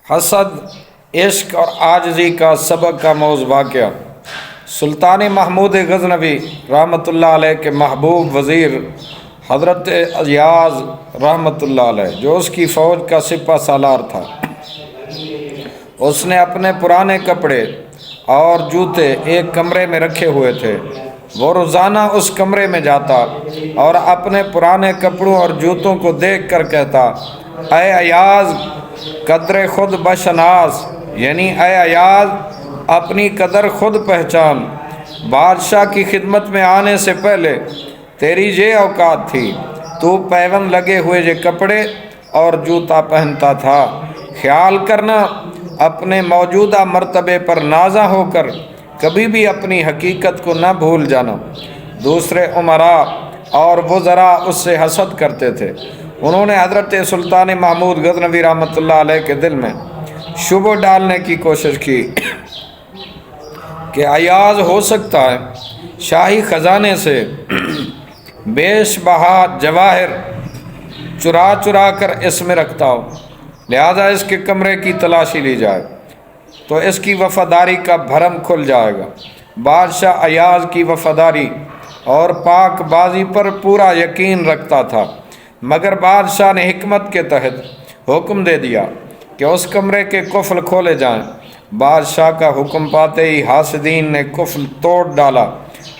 حسد، عشق اور عاجزی کا سبق کا موضوع واقعہ۔ سلطان محمود غزنوی رحمۃ اللہ علیہ کے محبوب وزیر حضرت ایاز رحمۃ اللہ علیہ، جو اس کی فوج کا سپہ سالار تھا، اس نے اپنے پرانے کپڑے اور جوتے ایک کمرے میں رکھے ہوئے تھے۔ وہ روزانہ اس کمرے میں جاتا اور اپنے پرانے کپڑوں اور جوتوں کو دیکھ کر کہتا، اے ایاز قدر خود بشناس، یعنی اے ایاز اپنی قدر خود پہچان۔ بادشاہ کی خدمت میں آنے سے پہلے تیری یہ اوقات تھی، تو پیوند لگے ہوئے یہ کپڑے اور جوتا پہنتا تھا۔ خیال کرنا، اپنے موجودہ مرتبے پر نازا ہو کر کبھی بھی اپنی حقیقت کو نہ بھول جانا۔ دوسرے امراء اور وزراء اس سے حسد کرتے تھے۔ انہوں نے حضرت سلطان محمود غزنوی رحمۃ اللہ علیہ کے دل میں شبہ ڈالنے کی کوشش کی کہ ایاز ہو سکتا ہے شاہی خزانے سے بیش بہا جواہر چرا چرا کر اس میں رکھتا ہو، لہذا اس کے کمرے کی تلاشی لی جائے تو اس کی وفاداری کا بھرم کھل جائے گا۔ بادشاہ ایاز کی وفاداری اور پاک بازی پر پورا یقین رکھتا تھا، مگر بادشاہ نے حکمت کے تحت حکم دے دیا کہ اس کمرے کے قفل کھولے جائیں۔ بادشاہ کا حکم پاتے ہی حاسدین نے قفل توڑ ڈالا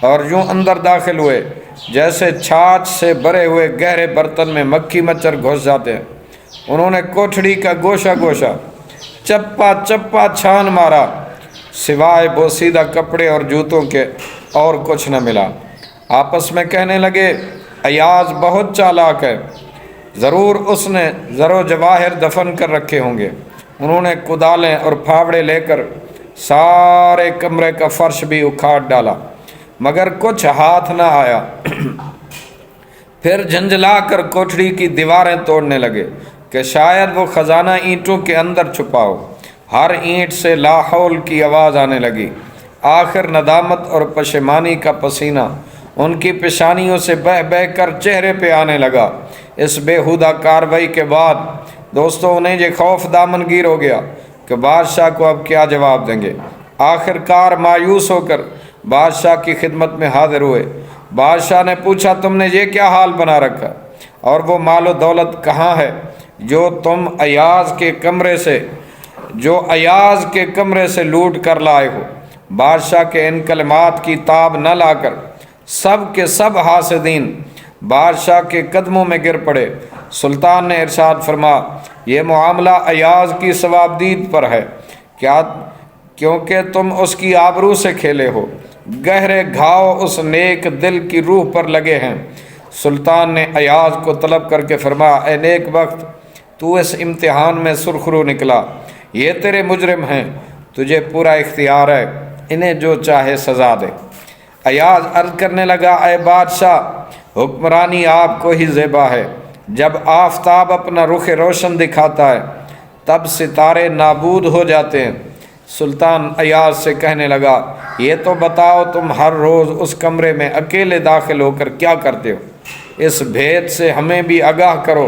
اور یوں اندر داخل ہوئے جیسے چھاچھ سے بھرے ہوئے گہرے برتن میں مکھی مچھر گھس جاتے ہیں۔ انہوں نے کوٹھڑی کا گوشہ گوشہ چپا چپا چھان مارا، سوائے بوسیدہ کپڑے اور جوتوں کے اور کچھ نہ ملا۔ آپس میں کہنے لگے، ایاز بہت چالاک ہے، ضرور اس نے زر و جواہر دفن کر رکھے ہوں گے۔ انہوں نے کدالیں اور پھاوڑے لے کر سارے کمرے کا فرش بھی اکھاڑ ڈالا، مگر کچھ ہاتھ نہ آیا۔ پھر جھنجھلا کر کوٹھڑی کی دیواریں توڑنے لگے کہ شاید وہ خزانہ اینٹوں کے اندر چھپا ہو۔ ہر اینٹ سے لا حول کی آواز آنے لگی۔ آخر ندامت اور پشیمانی کا پسینہ ان کی پیشانیوں سے بہہ بہہ کر چہرے پہ آنے لگا۔ اس بےہودہ کارروائی کے بعد دوستوں انہیں یہ خوف دامن گیر ہو گیا کہ بادشاہ کو اب کیا جواب دیں گے۔ آخر کار مایوس ہو کر بادشاہ کی خدمت میں حاضر ہوئے۔ بادشاہ نے پوچھا، تم نے یہ کیا حال بنا رکھا اور وہ مال و دولت کہاں ہے جو تم ایاز کے کمرے سے لوٹ کر لائے ہو؟ بادشاہ کے ان کلمات کی تاب نہ لا کر سب کے سب حاسدین بادشاہ کے قدموں میں گر پڑے۔ سلطان نے ارشاد فرما، یہ معاملہ ایاز کی ثوابدید پر ہے، کیونکہ تم اس کی آبرو سے کھیلے ہو۔ گہرے گھاؤ اس نیک دل کی روح پر لگے ہیں۔ سلطان نے ایاز کو طلب کر کے فرمایا، اے نیک بخت، تو اس امتحان میں سرخرو نکلا، یہ تیرے مجرم ہیں، تجھے پورا اختیار ہے، انہیں جو چاہے سزا دے۔ ایاز عرض کرنے لگا، اے بادشاہ، حکمرانی آپ کو ہی زیبا ہے۔ جب آفتاب اپنا رخ روشن دکھاتا ہے تب ستارے نابود ہو جاتے ہیں۔ سلطان ایاز سے کہنے لگا، یہ تو بتاؤ تم ہر روز اس کمرے میں اکیلے داخل ہو کر کیا کرتے ہو؟ اس بھید سے ہمیں بھی آگاہ کرو۔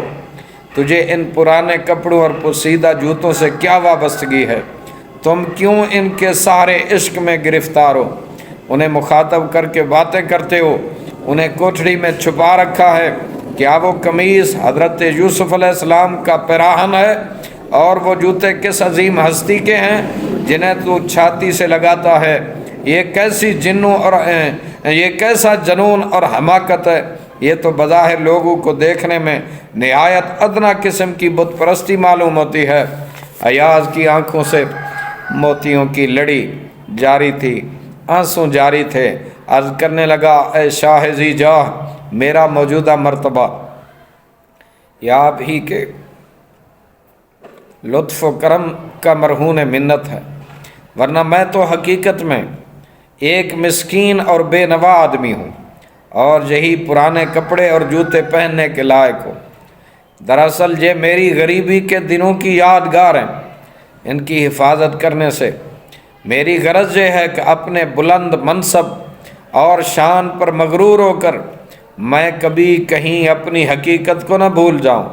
تجھے ان پرانے کپڑوں اور پوسیدہ جوتوں سے کیا وابستگی ہے؟ تم کیوں ان کے سارے عشق میں گرفتار ہو؟ انہیں مخاطب کر کے باتیں کرتے ہو، انہیں کوٹھڑی میں چھپا رکھا ہے۔ کیا وہ قمیص حضرت یوسف علیہ السلام کا پیراہن ہے اور وہ جوتے کس عظیم ہستی کے ہیں جنہیں تو چھاتی سے لگاتا ہے؟ یہ کیسا جنون اور حماقت ہے! یہ تو بظاہر لوگوں کو دیکھنے میں نہایت ادنا قسم کی بت پرستی معلوم ہوتی ہے۔ ایاز کی آنکھوں سے موتیوں کی لڑی جاری تھی، آنسو جاری تھے۔ عرض کرنے لگا، اے شاہ ذی جاہ، میرا موجودہ مرتبہ یا آپ ہی کے لطف و کرم کا مرہون منت ہے، ورنہ میں تو حقیقت میں ایک مسکین اور بے نوا آدمی ہوں اور یہی پرانے کپڑے اور جوتے پہننے کے لائق ہوں۔ دراصل یہ میری غریبی کے دنوں کی یادگار ہیں، ان کی حفاظت کرنے سے میری غرض یہ ہے کہ اپنے بلند منصب اور شان پر مغرور ہو کر میں کبھی کہیں اپنی حقیقت کو نہ بھول جاؤں۔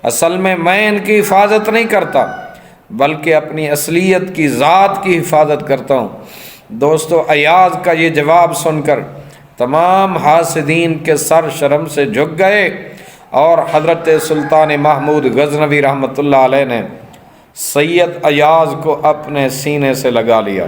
اصل میں ان کی حفاظت نہیں کرتا، بلکہ اپنی اصلیت کی ذات کی حفاظت کرتا ہوں۔ دوستو، ایاز کا یہ جواب سن کر تمام حاسدین کے سر شرم سے جھک گئے اور حضرت سلطان محمود غزنوی رحمۃ اللہ علیہ نے سید ایاز کو اپنے سینے سے لگا لیا۔